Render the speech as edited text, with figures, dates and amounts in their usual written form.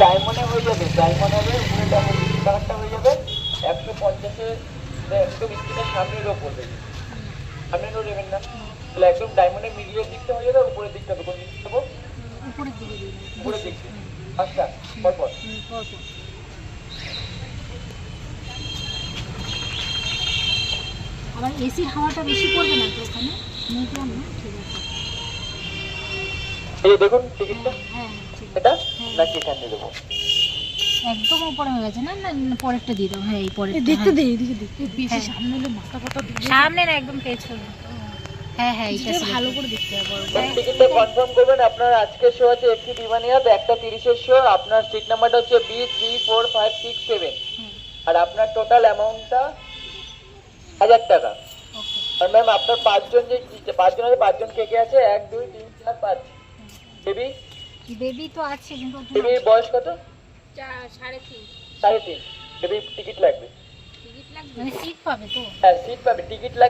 ডায়মন্ডে হয়ে যাবে, ডায়মন্ড হবে উপরে ডায়মন্ড কালারটা হয়ে যাবে 150-এ, একদম স্ক্রিনের সামনের রো পড়বে, সামনের রো নেবেন না, তাহলে একদম ডায়মন্ডের মিডিলের দিকটা হয়ে যাবে, উপরের দিকটা হবে, কোন দিকটা দেবো? উপরের দিকে দিয়ে দাও। উপরের দিকটা। আচ্ছা, পরপর। পরপর। আবার এসির হাওয়াটা বেশি পড়বে না তো ওখানে? মিডিয়াম না? ঠিক আছে। এই যে দেখুন টিকিটটা, হ্যাঁ হ্যাঁ ঠিক আছে। এটা নাকি এখানে দেবো? একদম উপরে হয়ে গেছে না? না পরেরটা দিয়ে দাও। হ্যাঁ এই পরেরটা। দেখতে হ্যাঁ। দে, এদিকে দেখতে বেশি হ্যাঁ। সামনে হলে মাথা ফাটা দিবে। সামনে না, একদম পেছনে। হ্যাঁ হ্যাঁ এটা এটা ভালো select করে দেখতে হবে। টিকিটটা কনফার্ম করবেন। আপনার আজকের শো আছে একটি বিমানিয়াত 1:30-এর শো, আপনার সিট নাম্বারটা হচ্ছে B3456-7, হুম, আর আপনার টোটাল অ্যামাউন্টটা 1000 টাকা। ওকে। আর ম্যাম আপনার পাঁচজন যে পাঁচজন আছে, পাঁচজন কে কে আছে? 1 2 3 4 5। বেবি, বেবি তো আছে কিন্তু বেবির বয়স কত? 3.5। 3.5। বেবি টিকিট লাগবে। মানে সিট পাবে তো? হ্যাঁ সিট পাবে, টিকিট লাগবে।